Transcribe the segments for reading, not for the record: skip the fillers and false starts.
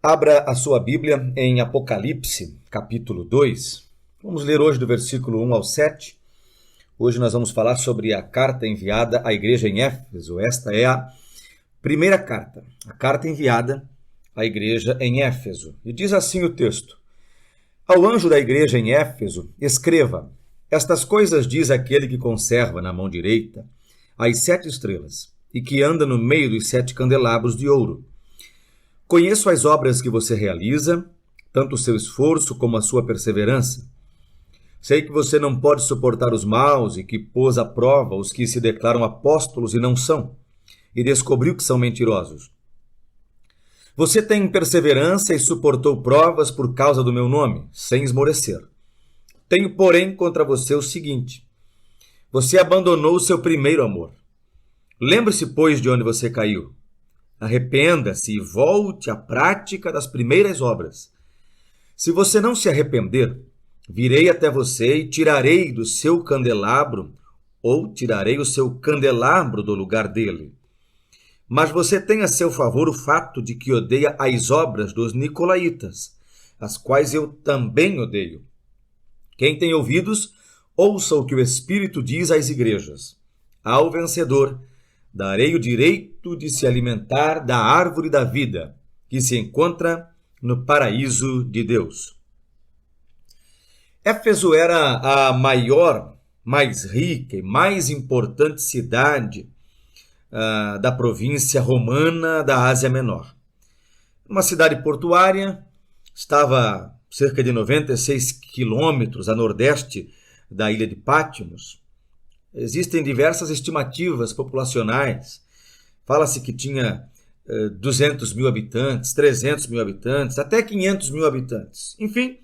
Abra a sua Bíblia em Apocalipse, capítulo 2. Vamos ler hoje do versículo 1 ao 7. Hoje nós vamos falar sobre a carta enviada à igreja em Éfeso. Esta é a primeira carta, a carta enviada à igreja em Éfeso. E diz assim o texto: Ao anjo da igreja em Éfeso, escreva: Estas coisas diz aquele que conserva na mão direita as 7 estrelas e que anda no meio dos 7 candelabros de ouro. Conheço as obras que você realiza, tanto o seu esforço como a sua perseverança. Sei que você não pode suportar os maus e que pôs à prova os que se declaram apóstolos e não são, e descobriu que são mentirosos. Você tem perseverança e suportou provas por causa do meu nome, sem esmorecer. Tenho, porém, contra você o seguinte: você abandonou o seu primeiro amor. Lembre-se, pois, de onde você caiu. Arrependa-se e volte à prática das primeiras obras. Se você não se arrepender, virei até você e tirarei do seu candelabro, ou tirarei o seu candelabro do lugar dele. Mas você tem a seu favor o fato de que odeia as obras dos nicolaítas, as quais eu também odeio. Quem tem ouvidos, ouça o que o Espírito diz às igrejas. Ao vencedor, darei o direito de se alimentar da árvore da vida, que se encontra no paraíso de Deus. Éfeso era a maior, mais rica e mais importante cidade da província romana da Ásia Menor. Uma cidade portuária, estava cerca de 96 quilômetros a nordeste da ilha de Patmos. Existem diversas estimativas populacionais. Fala-se que tinha 200 mil habitantes, 300 mil habitantes, até 500 mil habitantes. Enfim,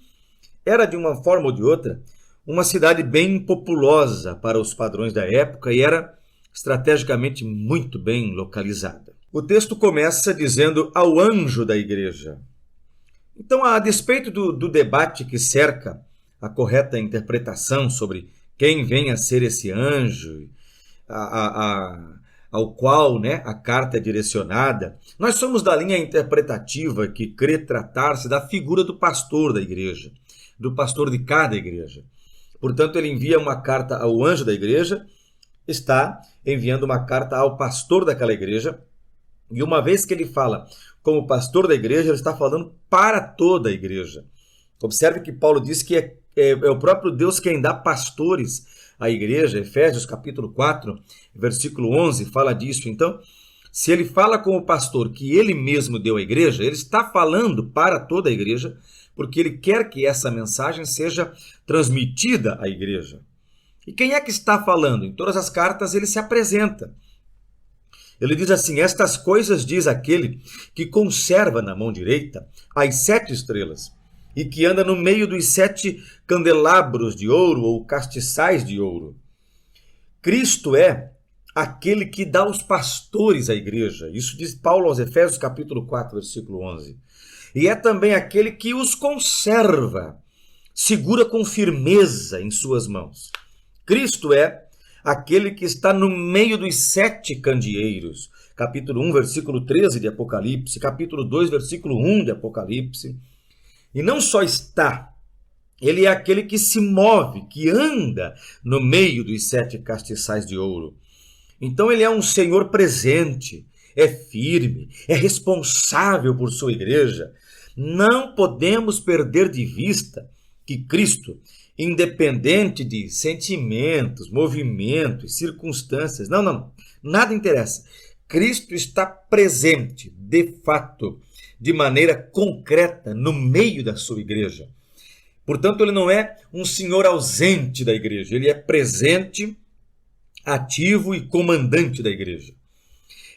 era de uma forma ou de outra uma cidade bem populosa para os padrões da época e era estrategicamente muito bem localizada. O texto começa dizendo ao anjo da igreja. Então, a despeito do debate que cerca a correta interpretação sobre quem vem a ser esse anjo, ao qual a carta é direcionada, nós somos da linha interpretativa que crê tratar-se da figura do pastor da igreja, do pastor de cada igreja. Portanto, ele envia uma carta ao anjo da igreja, está enviando uma carta ao pastor daquela igreja, e uma vez que ele fala como pastor da igreja, ele está falando para toda a igreja. Observe que Paulo diz que é o próprio Deus quem dá pastores à igreja. Efésios capítulo 4, versículo 11, fala disso. Então, se ele fala com o pastor que ele mesmo deu à igreja, ele está falando para toda a igreja, porque ele quer que essa mensagem seja transmitida à igreja. E quem é que está falando? Em todas as cartas ele se apresenta. Ele diz assim: estas coisas diz aquele que conserva na mão direita as 7 estrelas e que anda no meio dos 7 candelabros de ouro ou castiçais de ouro. Cristo é aquele que dá os pastores à igreja. Isso diz Paulo aos Efésios capítulo 4, versículo 11. E é também aquele que os conserva, segura com firmeza em suas mãos. Cristo é aquele que está no meio dos 7 candeeiros. Capítulo 1, versículo 13 de Apocalipse, capítulo 2, versículo 1 de Apocalipse. E não só está, ele é aquele que se move, que anda no meio dos 7 castiçais de ouro. Então ele é um Senhor presente, é firme, é responsável por sua igreja. Não podemos perder de vista que Cristo, independente de sentimentos, movimentos, circunstâncias, nada interessa. Cristo está presente, de fato, de maneira concreta, no meio da sua igreja. Portanto, ele não é um senhor ausente da igreja, ele é presente, ativo e comandante da igreja.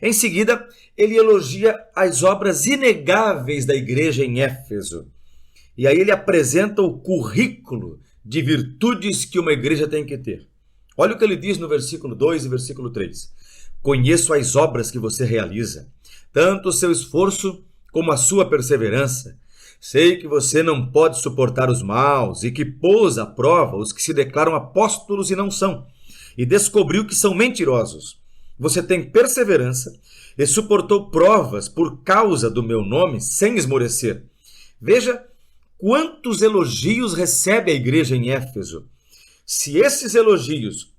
Em seguida, ele elogia as obras inegáveis da igreja em Éfeso. E aí ele apresenta o currículo de virtudes que uma igreja tem que ter. Olha o que ele diz no versículo 2 e versículo 3. Conheço as obras que você realiza, tanto o seu esforço como a sua perseverança. Sei que você não pode suportar os maus e que pôs à prova os que se declaram apóstolos e não são, e descobriu que são mentirosos. você tem perseverança e suportou provas por causa do meu nome sem esmorecer. Veja quantos elogios recebe a igreja em Éfeso. Se esses elogios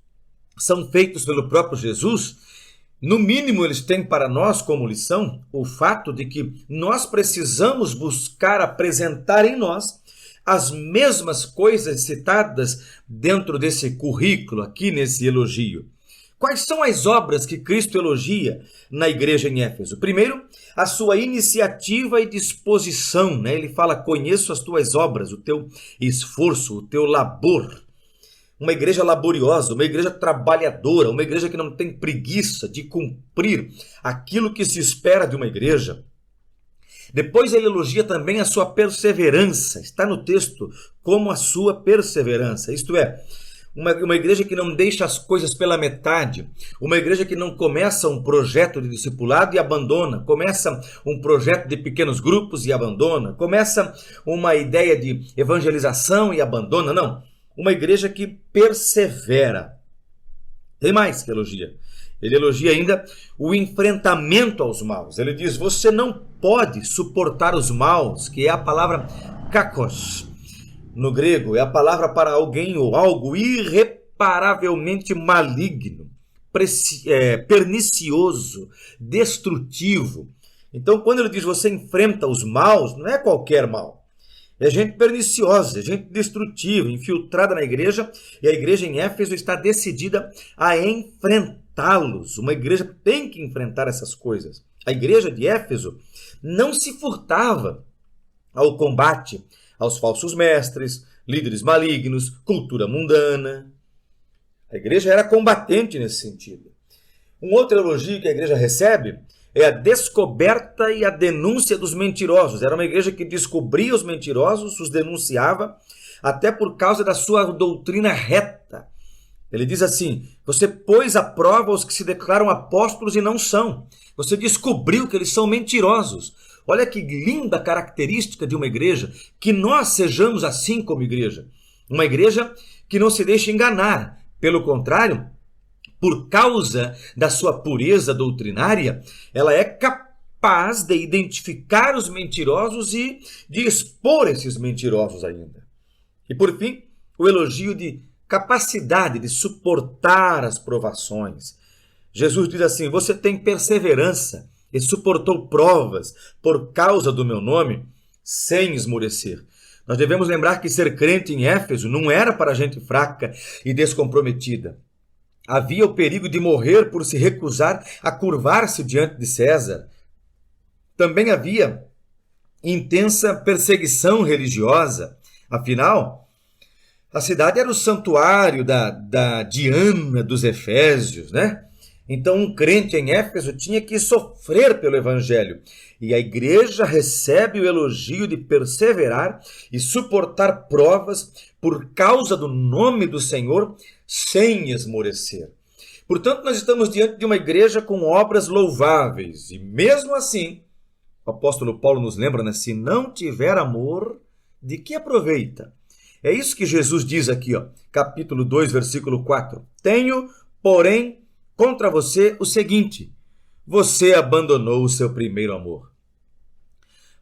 são feitos pelo próprio Jesus, no mínimo eles têm para nós como lição o fato de que nós precisamos buscar apresentar em nós as mesmas coisas citadas dentro desse currículo, aqui nesse elogio. Quais são as obras que Cristo elogia na igreja em Éfeso? Primeiro, a sua iniciativa e disposição, né? Ele fala, conheço as tuas obras, o teu esforço, o teu labor. Uma igreja laboriosa, uma igreja trabalhadora, uma igreja que não tem preguiça de cumprir aquilo que se espera de uma igreja. Depois ele elogia também a sua perseverança. Está no texto como a sua perseverança. Isto é, uma igreja que não deixa as coisas pela metade. Uma igreja que não começa um projeto de discipulado e abandona. Começa um projeto de pequenos grupos e abandona. Começa uma ideia de evangelização e abandona. Não. Uma igreja que persevera. Tem mais que elogia. Ele elogia ainda o enfrentamento aos maus. Ele diz, você não pode suportar os maus, que é a palavra kakos. No grego, é a palavra para alguém ou algo irreparavelmente maligno, pernicioso, destrutivo. Então, quando ele diz você enfrenta os maus, não é qualquer mal. É gente perniciosa, é gente destrutiva, infiltrada na igreja, e a igreja em Éfeso está decidida a enfrentá-los. Uma igreja tem que enfrentar essas coisas. A igreja de Éfeso não se furtava ao combate aos falsos mestres, líderes malignos, cultura mundana. A igreja era combatente nesse sentido. Um outro elogio que a igreja recebe é a descoberta e a denúncia dos mentirosos. Era uma igreja que descobria os mentirosos, os denunciava, até por causa da sua doutrina reta. Ele diz assim, você pôs à prova os que se declaram apóstolos e não são. Você descobriu que eles são mentirosos. Olha que linda característica de uma igreja, que nós sejamos assim como igreja. Uma igreja que não se deixa enganar. Pelo contrário, por causa da sua pureza doutrinária, ela é capaz de identificar os mentirosos e de expor esses mentirosos ainda. E por fim, o elogio de capacidade de suportar as provações. Jesus diz assim, você tem perseverança e suportou provas por causa do meu nome, sem esmorecer. Nós devemos lembrar que ser crente em Éfeso não era para gente fraca e descomprometida. Havia o perigo de morrer por se recusar a curvar-se diante de César. Também havia intensa perseguição religiosa. Afinal, a cidade era o santuário da Diana dos Efésios, né? Então, um crente em Éfeso tinha que sofrer pelo evangelho. E a igreja recebe o elogio de perseverar e suportar provas por causa do nome do Senhor sem esmorecer. Portanto, nós estamos diante de uma igreja com obras louváveis. E mesmo assim, o apóstolo Paulo nos lembra, né? Se não tiver amor, de que aproveita? É isso que Jesus diz aqui, ó, capítulo 2, versículo 4. Tenho, porém, contra você o seguinte, você abandonou o seu primeiro amor.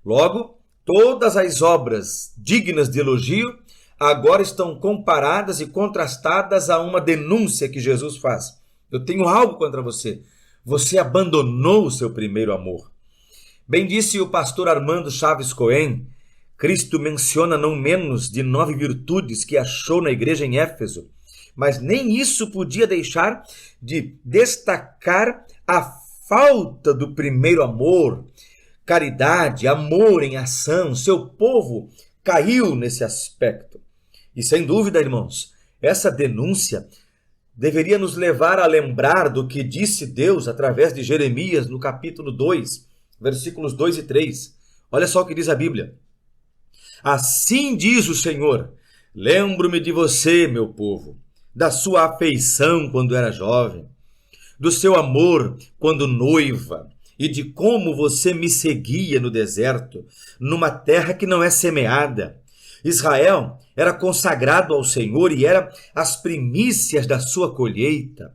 Logo, todas as obras dignas de elogio agora estão comparadas e contrastadas a uma denúncia que Jesus faz. Eu tenho algo contra você. Você abandonou o seu primeiro amor. Bem disse o pastor Armando Chaves Cohen, Cristo menciona não menos de 9 virtudes que achou na igreja em Éfeso. Mas nem isso podia deixar de destacar a falta do primeiro amor, caridade, amor em ação. Seu povo caiu nesse aspecto. E sem dúvida, irmãos, essa denúncia deveria nos levar a lembrar do que disse Deus através de Jeremias no capítulo 2, versículos 2 e 3. Olha só o que diz a Bíblia. Assim diz o Senhor, lembro-me de você, meu povo, da sua afeição quando era jovem, do seu amor quando noiva, e de como você me seguia no deserto, numa terra que não é semeada. Israel era consagrado ao Senhor e era as primícias da sua colheita.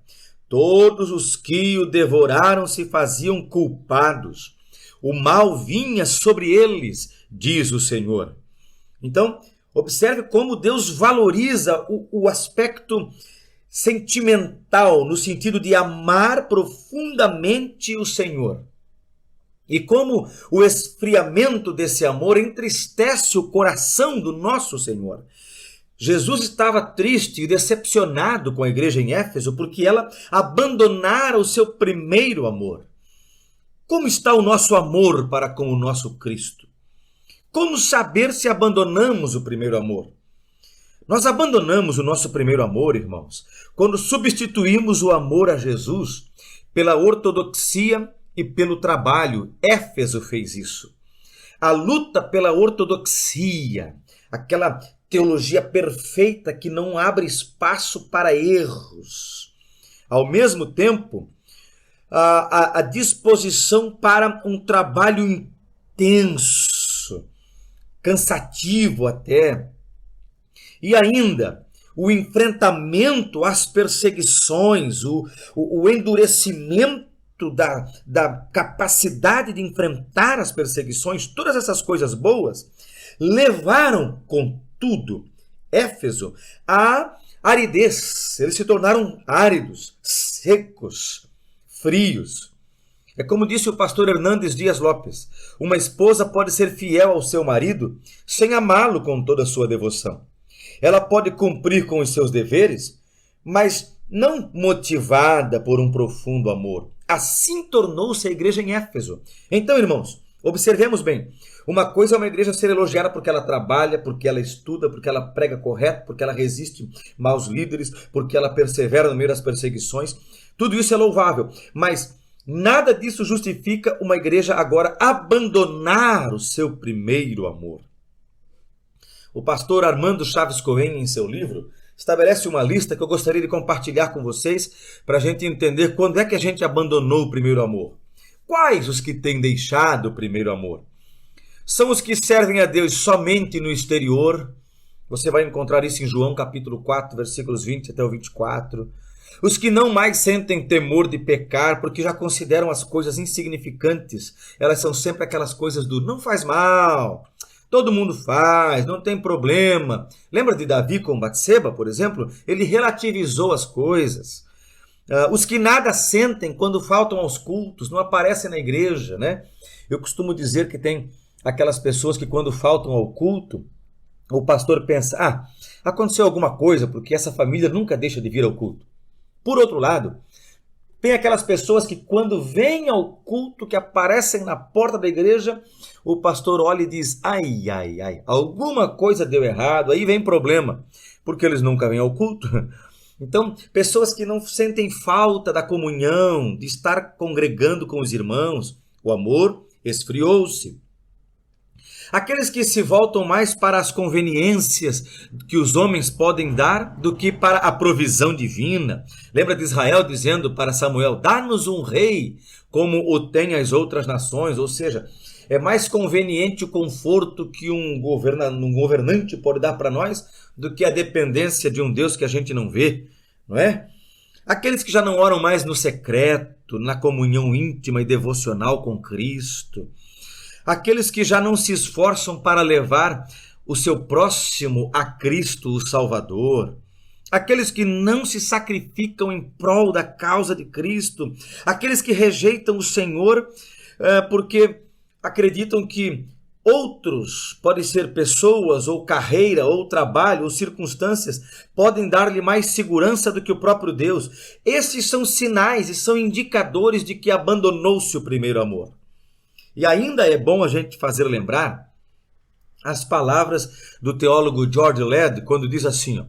Todos os que o devoraram se faziam culpados. O mal vinha sobre eles, diz o Senhor. Então, observe como Deus valoriza o aspecto sentimental, no sentido de amar profundamente o Senhor. E como o esfriamento desse amor entristece o coração do nosso Senhor. Jesus estava triste e decepcionado com a igreja em Éfeso porque ela abandonara o seu primeiro amor. Como está o nosso amor para com o nosso Cristo? Como saber se abandonamos o primeiro amor? Nós abandonamos o nosso primeiro amor, irmãos, quando substituímos o amor a Jesus pela ortodoxia e pelo trabalho. Éfeso fez isso. A luta pela ortodoxia, aquela teologia perfeita que não abre espaço para erros. Ao mesmo tempo, a disposição para um trabalho intenso, cansativo até, e ainda o enfrentamento às perseguições, o endurecimento da capacidade de enfrentar as perseguições, todas essas coisas boas, levaram, contudo, Éfeso à aridez. Eles se tornaram áridos, secos, frios. É como disse o pastor Hernandes Dias Lopes, uma esposa pode ser fiel ao seu marido sem amá-lo com toda a sua devoção. Ela pode cumprir com os seus deveres, mas não motivada por um profundo amor. Assim tornou-se a igreja em Éfeso. Então, irmãos, observemos bem. Uma coisa é uma igreja ser elogiada porque ela trabalha, porque ela estuda, porque ela prega correto, porque ela resiste maus líderes, porque ela persevera no meio das perseguições. Tudo isso é louvável, mas nada disso justifica uma igreja agora abandonar o seu primeiro amor. O pastor Armando Chaves Cohen, em seu livro, estabelece uma lista que eu gostaria de compartilhar com vocês para a gente entender quando é que a gente abandonou o primeiro amor. Quais os que têm deixado o primeiro amor? São os que servem a Deus somente no exterior. Você vai encontrar isso em João capítulo 4, versículos 20 até o 24. Os que não mais sentem temor de pecar, porque já consideram as coisas insignificantes. Elas são sempre aquelas coisas do não faz mal, todo mundo faz, não tem problema. Lembra de Davi com Batseba, por exemplo? Ele relativizou as coisas. Os que nada sentem quando faltam aos cultos, não aparecem na igreja, né? Eu costumo dizer que tem aquelas pessoas que quando faltam ao culto, o pastor pensa, aconteceu alguma coisa, porque essa família nunca deixa de vir ao culto. Por outro lado, tem aquelas pessoas que quando vêm ao culto, que aparecem na porta da igreja, o pastor olha e diz, ai, alguma coisa deu errado, aí vem problema, porque eles nunca vêm ao culto. Então, pessoas que não sentem falta da comunhão, de estar congregando com os irmãos, o amor esfriou-se. Aqueles que se voltam mais para as conveniências que os homens podem dar do que para a provisão divina. Lembra de Israel dizendo para Samuel, dá-nos um rei como o tem as outras nações, ou seja, é mais conveniente o conforto que um governante pode dar para nós do que a dependência de um Deus que a gente não vê, não é? Aqueles que já não oram mais no secreto, na comunhão íntima e devocional com Cristo. Aqueles que já não se esforçam para levar o seu próximo a Cristo, o Salvador. Aqueles que não se sacrificam em prol da causa de Cristo. Aqueles que rejeitam o Senhor porque acreditam que outros, podem ser pessoas, ou carreira, ou trabalho, ou circunstâncias, podem dar-lhe mais segurança do que o próprio Deus. Esses são sinais e são indicadores de que abandonou-se o primeiro amor. E ainda é bom a gente fazer lembrar as palavras do teólogo George Led, quando diz assim,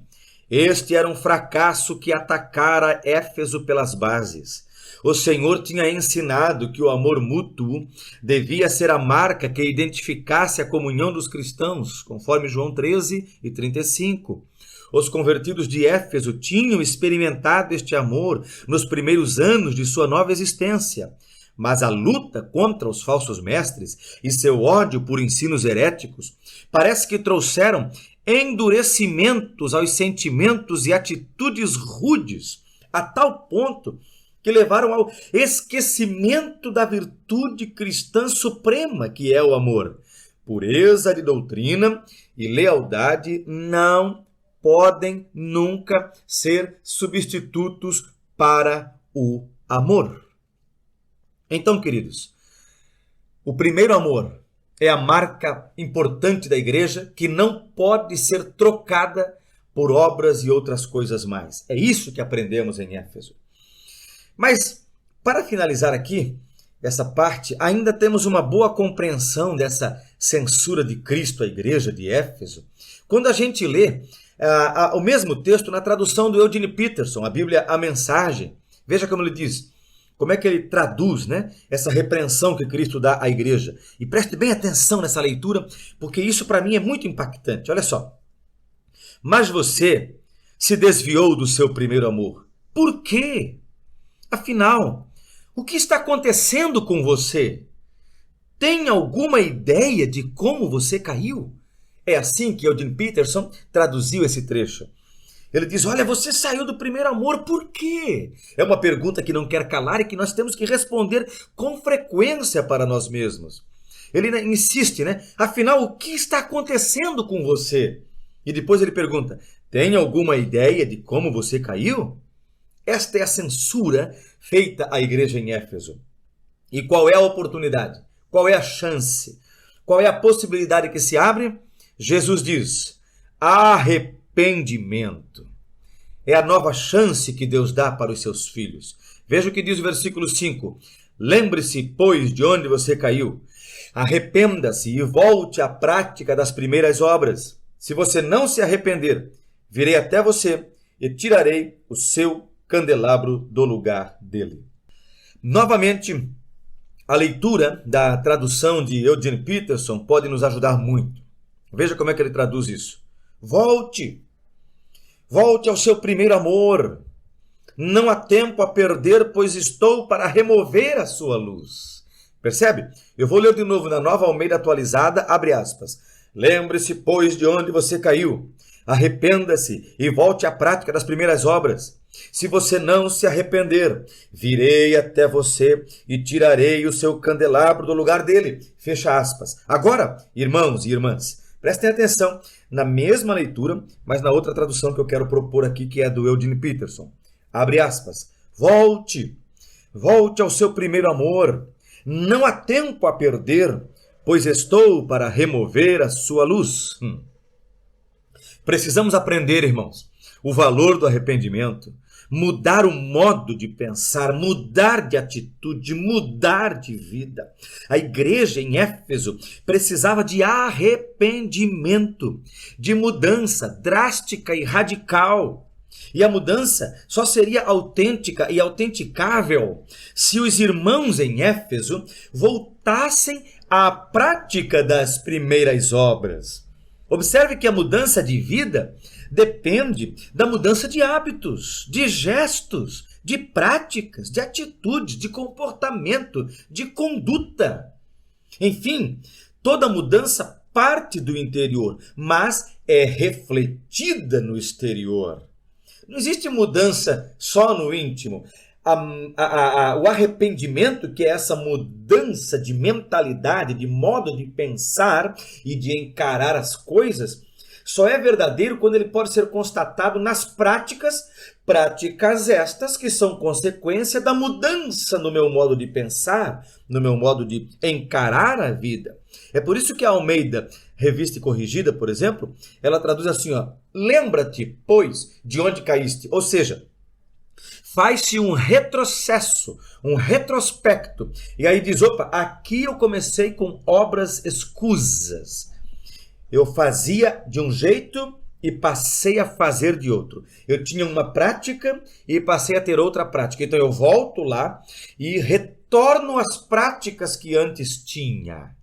este era um fracasso que atacara Éfeso pelas bases. O Senhor tinha ensinado que o amor mútuo devia ser a marca que identificasse a comunhão dos cristãos, conforme João 13 e 35. Os convertidos de Éfeso tinham experimentado este amor nos primeiros anos de sua nova existência. Mas a luta contra os falsos mestres e seu ódio por ensinos heréticos parece que trouxeram endurecimentos aos sentimentos e atitudes rudes, a tal ponto que levaram ao esquecimento da virtude cristã suprema, que é o amor. Pureza de doutrina e lealdade não podem nunca ser substitutos para o amor. Então, queridos, o primeiro amor é a marca importante da igreja que não pode ser trocada por obras e outras coisas mais. É isso que aprendemos em Éfeso. Mas, para finalizar aqui essa parte, ainda temos uma boa compreensão dessa censura de Cristo à igreja de Éfeso, quando a gente lê o mesmo texto na tradução do Eugene Peterson, a Bíblia, a Mensagem. Veja como ele diz, como é que ele traduz, né, essa repreensão que Cristo dá à igreja. E preste bem atenção nessa leitura, porque isso para mim é muito impactante. Olha só. Mas você se desviou do seu primeiro amor. Por quê? Afinal, o que está acontecendo com você? Tem alguma ideia de como você caiu? É assim que Eugene Peterson traduziu esse trecho. Ele diz, olha, você saiu do primeiro amor, por quê? É uma pergunta que não quer calar e que nós temos que responder com frequência para nós mesmos. Ele insiste, né? Afinal, o que está acontecendo com você? E depois ele pergunta, tem alguma ideia de como você caiu? Esta é a censura feita à igreja em Éfeso. E qual é a oportunidade? Qual é a chance? Qual é a possibilidade que se abre? Jesus diz, arrependimento. É a nova chance que Deus dá para os seus filhos. Veja o que diz o versículo 5. Lembre-se, pois, de onde você caiu. Arrependa-se e volte à prática das primeiras obras. Se você não se arrepender, virei até você e tirarei o seu candelabro do lugar dele. Novamente, a leitura da tradução de Eugene Peterson pode nos ajudar muito. Veja como é que ele traduz isso. Volte ao seu primeiro amor. Não há tempo a perder, pois estou para remover a sua luz. Percebe? Eu vou ler de novo na Nova Almeida Atualizada, abre aspas. Lembre-se, pois, de onde você caiu. Arrependa-se e volte à prática das primeiras obras. Se você não se arrepender, virei até você e tirarei o seu candelabro do lugar dele. Fecha aspas. Agora, irmãos e irmãs, prestem atenção na mesma leitura, mas na outra tradução que eu quero propor aqui, que é do Eugene Peterson. Abre aspas. Volte ao seu primeiro amor. Não há tempo a perder, pois estou para remover a sua luz. Precisamos aprender, irmãos, o valor do arrependimento, mudar o modo de pensar, mudar de atitude, mudar de vida. A igreja em Éfeso precisava de arrependimento, de mudança drástica e radical. E a mudança só seria autêntica e autenticável se os irmãos em Éfeso voltassem à prática das primeiras obras. Observe que a mudança de vida depende da mudança de hábitos, de gestos, de práticas, de atitudes, de comportamento, de conduta. Enfim, toda mudança parte do interior, mas é refletida no exterior. Não existe mudança só no íntimo. O arrependimento, que é essa mudança de mentalidade, de modo de pensar e de encarar as coisas, só é verdadeiro quando ele pode ser constatado nas práticas estas que são consequência da mudança no meu modo de pensar, no meu modo de encarar a vida. É por isso que a Almeida, Revista e Corrigida, por exemplo, ela traduz assim, ó, lembra-te, pois, de onde caíste. Ou seja, faz-se um retrocesso, um retrospecto. E aí diz, opa, aqui eu comecei com obras escusas. Eu fazia de um jeito e passei a fazer de outro. Eu tinha uma prática e passei a ter outra prática. Então eu volto lá e retorno às práticas que antes tinha.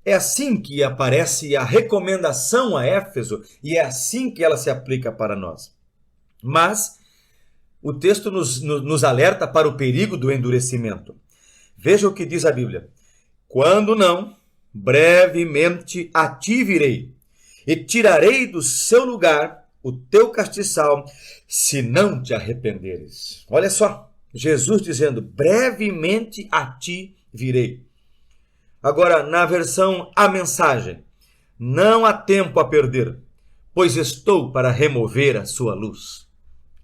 É assim que aparece a recomendação a Éfeso e é assim que ela se aplica para nós. Mas o texto nos alerta para o perigo do endurecimento. Veja o que diz a Bíblia. Quando não, brevemente a ti virei, e tirarei do seu lugar o teu castiçal, se não te arrependeres. Olha só, Jesus dizendo, brevemente a ti virei. Agora, na versão A Mensagem, não há tempo a perder, pois estou para remover a sua luz.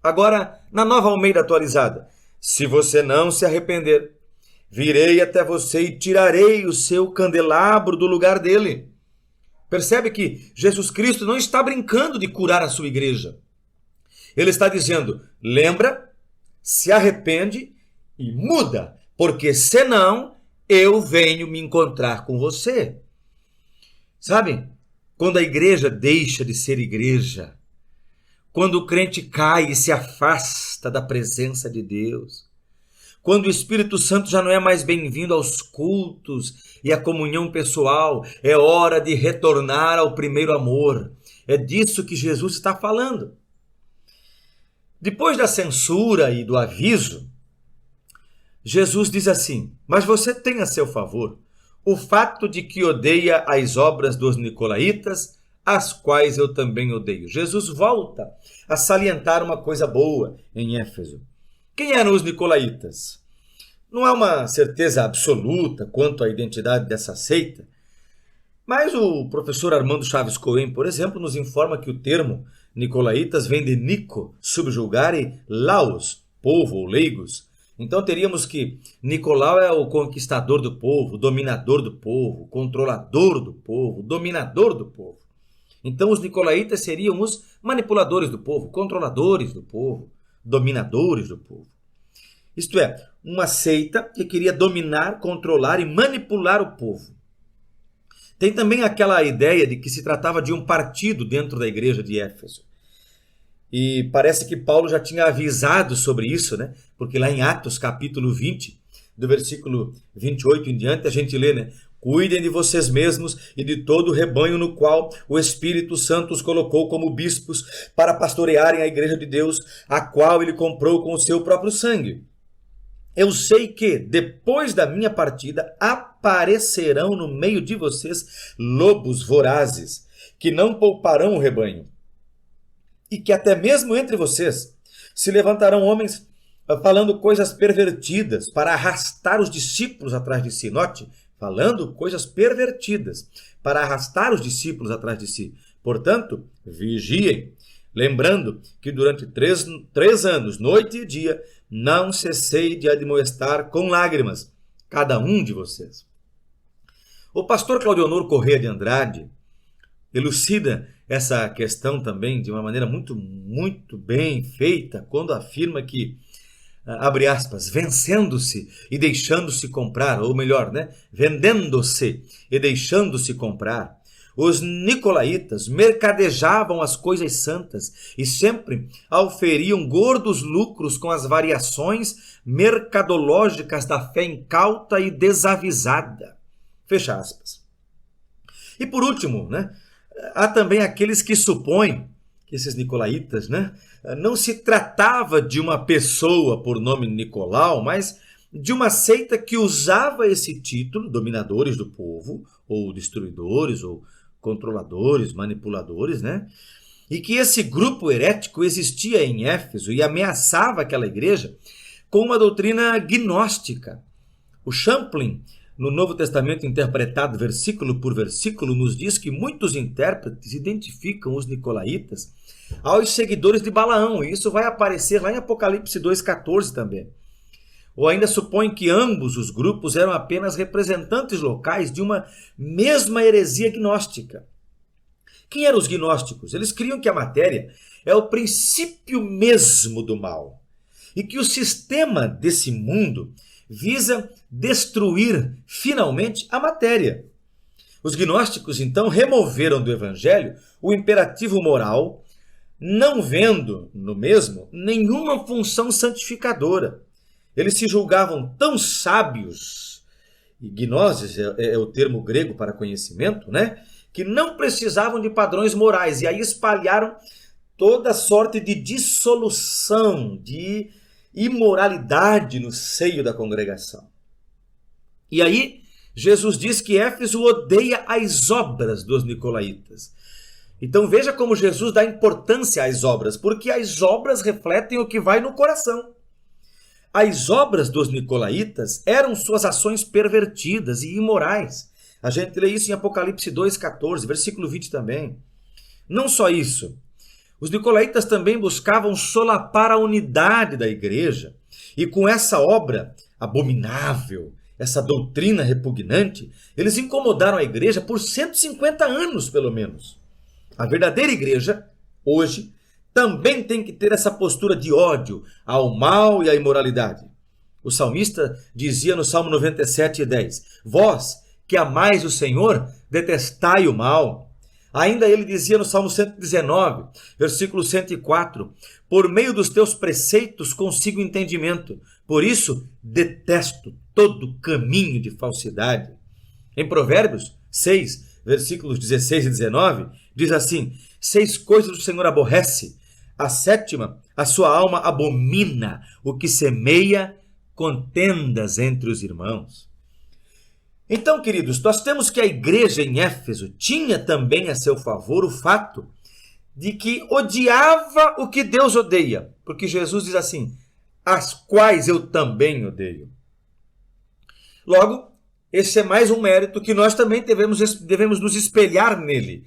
Agora, na Nova Almeida Atualizada, se você não se arrepender, virei até você e tirarei o seu candelabro do lugar dele. Percebe que Jesus Cristo não está brincando de curar a sua igreja. Ele está dizendo, lembra, se arrepende e muda, porque senão eu venho me encontrar com você. Sabe, quando a igreja deixa de ser igreja, quando o crente cai e se afasta da presença de Deus, quando o Espírito Santo já não é mais bem-vindo aos cultos e à comunhão pessoal, é hora de retornar ao primeiro amor. É disso que Jesus está falando. Depois da censura e do aviso, Jesus diz assim, mas você tem a seu favor o fato de que odeia as obras dos nicolaítas, as quais eu também odeio. Jesus volta a salientar uma coisa boa em Éfeso. Quem eram os nicolaítas? Não há uma certeza absoluta quanto à identidade dessa seita, mas o professor Armando Chaves Cohen, por exemplo, nos informa que o termo nicolaítas vem de Nico, subjulgare, laos, povo ou leigos. Então teríamos que Nicolau é o conquistador do povo, dominador do povo, controlador do povo, dominador do povo. Então os nicolaítas seriam os manipuladores do povo, controladores do povo, dominadores do povo. Isto é, uma seita que queria dominar, controlar e manipular o povo. Tem também aquela ideia de que se tratava de um partido dentro da igreja de Éfeso. E parece que Paulo já tinha avisado sobre isso, né? Porque lá em Atos capítulo 20, do versículo 28 em diante, a gente lê, né? Cuidem de vocês mesmos e de todo o rebanho no qual o Espírito Santo os colocou como bispos para pastorearem a igreja de Deus, a qual ele comprou com o seu próprio sangue. Eu sei que, depois da minha partida, aparecerão no meio de vocês lobos vorazes, que não pouparão o rebanho. E que até mesmo entre vocês se levantarão homens falando coisas pervertidas para arrastar os discípulos atrás de si. Note, falando coisas pervertidas para arrastar os discípulos atrás de si. Portanto, vigiem, lembrando que durante três anos, noite e dia, não cessei de admoestar com lágrimas cada um de vocês. O pastor Claudionor Corrêa de Andrade elucida essa questão também de uma maneira muito bem feita, quando afirma que, abre aspas, vencendo-se e deixando-se comprar, ou melhor, né, vendendo-se e deixando-se comprar, os nicolaítas mercadejavam as coisas santas e sempre auferiam gordos lucros com as variações mercadológicas da fé incauta e desavisada. Fecha aspas. E por último, né, há também aqueles que supõem que esses nicolaítas, né, não se tratava de uma pessoa por nome Nicolau, mas de uma seita que usava esse título, dominadores do povo, ou destruidores, ou controladores, manipuladores, né? E que esse grupo herético existia em Éfeso e ameaçava aquela igreja com uma doutrina gnóstica. O Champlin, no Novo Testamento interpretado versículo por versículo, nos diz que muitos intérpretes identificam os nicolaítas aos seguidores de Balaão, e isso vai aparecer lá em Apocalipse 2,14 também. Ou ainda supõem que ambos os grupos eram apenas representantes locais de uma mesma heresia gnóstica. Quem eram os gnósticos? Eles criam que a matéria é o princípio mesmo do mal e que o sistema desse mundo visa destruir finalmente a matéria. Os gnósticos, então, removeram do evangelho o imperativo moral, não vendo no mesmo nenhuma função santificadora. Eles se julgavam tão sábios, e gnoses é o termo grego para conhecimento, né? Que não precisavam de padrões morais, e aí espalharam toda sorte de dissolução, de imoralidade no seio da congregação. E aí, Jesus diz que Éfeso odeia as obras dos nicolaítas. Então veja como Jesus dá importância às obras, porque as obras refletem o que vai no coração. As obras dos nicolaítas eram suas ações pervertidas e imorais. A gente lê isso em Apocalipse 2,14, versículo 20 também. Não só isso, os nicolaítas também buscavam solapar a unidade da igreja, e com essa obra abominável, essa doutrina repugnante, eles incomodaram a igreja por 150 anos, pelo menos. A verdadeira igreja, hoje, também tem que ter essa postura de ódio ao mal e à imoralidade. O salmista dizia no Salmo 97:10, vós que amais o Senhor, detestai o mal. Ainda ele dizia no Salmo 119, versículo 104, por meio dos teus preceitos consigo entendimento, por isso detesto todo caminho de falsidade. Em Provérbios 6, versículos 16 e 19, diz assim, 6 coisas o Senhor aborrece, a 7ª, a sua alma abomina, o que semeia contendas entre os irmãos. Então, queridos, nós temos que a igreja em Éfeso tinha também a seu favor o fato de que odiava o que Deus odeia, porque Jesus diz assim, as quais eu também odeio. Logo, esse é mais um mérito que nós também devemos nos espelhar nele.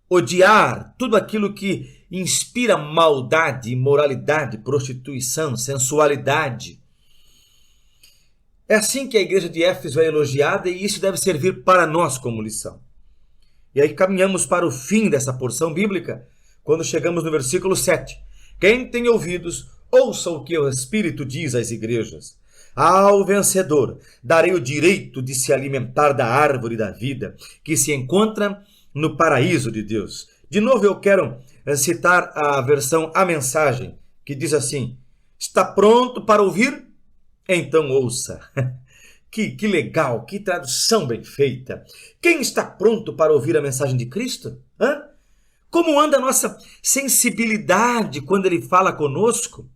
Odiar tudo aquilo que inspira maldade, imoralidade, prostituição, sensualidade. É assim que a igreja de Éfeso é elogiada e isso deve servir para nós como lição. E aí caminhamos para o fim dessa porção bíblica, quando chegamos no versículo 7. Quem tem ouvidos, ouça o que o Espírito diz às igrejas. Ao vencedor darei o direito de se alimentar da árvore da vida, que se encontra no paraíso de Deus. De novo eu quero citar a versão A Mensagem, que diz assim, está pronto para ouvir? Então ouça. Que legal, que tradução bem feita. Quem está pronto para ouvir a mensagem de Cristo? Como anda a nossa sensibilidade quando Ele fala conosco?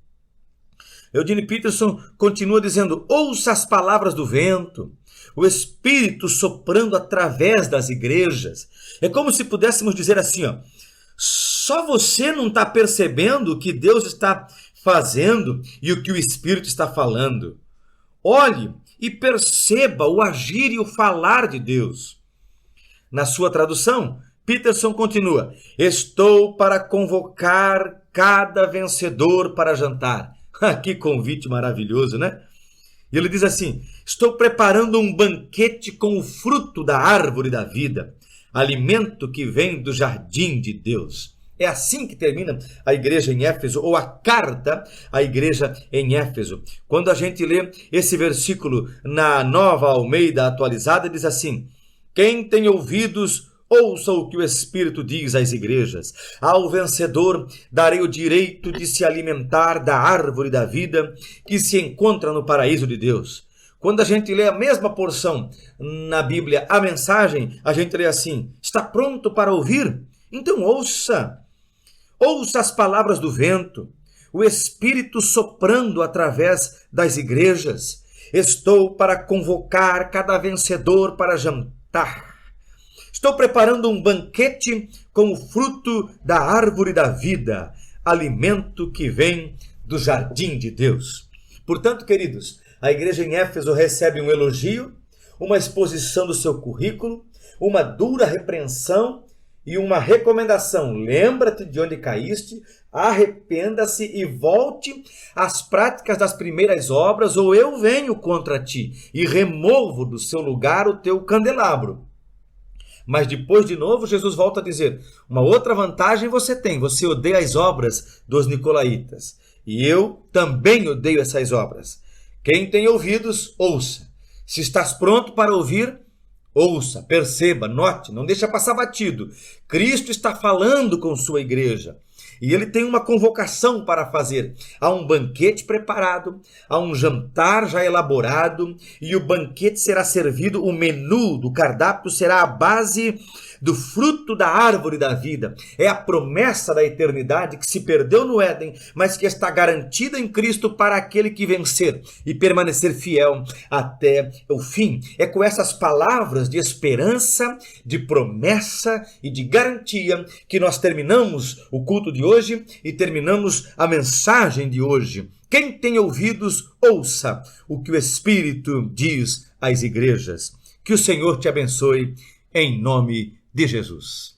Eugene Peterson continua dizendo, ouça as palavras do vento, o Espírito soprando através das igrejas. É como se pudéssemos dizer assim, só você não está percebendo o que Deus está fazendo e o que o Espírito está falando. Olhe e perceba o agir e o falar de Deus. Na sua tradução, Peterson continua, estou para convocar cada vencedor para jantar. Que convite maravilhoso, né? E ele diz assim, estou preparando um banquete com o fruto da árvore da vida, alimento que vem do jardim de Deus. É assim que termina a igreja em Éfeso, ou a carta à igreja em Éfeso. Quando a gente lê esse versículo na Nova Almeida Atualizada, diz assim, quem tem ouvidos, ouça o que o Espírito diz às igrejas. Ao vencedor darei o direito de se alimentar da árvore da vida que se encontra no paraíso de Deus. Quando a gente lê a mesma porção na Bíblia, a mensagem, a gente lê assim, está pronto para ouvir? Então ouça. Ouça as palavras do vento, o Espírito soprando através das igrejas. Estou para convocar cada vencedor para jantar. Estou preparando um banquete com o fruto da árvore da vida, alimento que vem do jardim de Deus. Portanto, queridos, a igreja em Éfeso recebe um elogio, uma exposição do seu currículo, uma dura repreensão e uma recomendação. Lembra-te de onde caíste, arrependa-se e volte às práticas das primeiras obras, ou eu venho contra ti e removo do seu lugar o teu candelabro. Mas depois, de novo, Jesus volta a dizer, uma outra vantagem você tem, você odeia as obras dos nicolaítas. E eu também odeio essas obras. Quem tem ouvidos, ouça. Se estás pronto para ouvir, ouça, perceba, note, não deixa passar batido. Cristo está falando com sua igreja. E ele tem uma convocação para fazer. Há um banquete preparado, há um jantar já elaborado, e o banquete será servido, o menu do cardápio será a base do fruto da árvore da vida. É a promessa da eternidade que se perdeu no Éden, mas que está garantida em Cristo para aquele que vencer e permanecer fiel até o fim. É com essas palavras de esperança, de promessa e de garantia que nós terminamos o culto de hoje e terminamos a mensagem de hoje. Quem tem ouvidos, ouça o que o Espírito diz às igrejas. Que o Senhor te abençoe em nome de Jesus.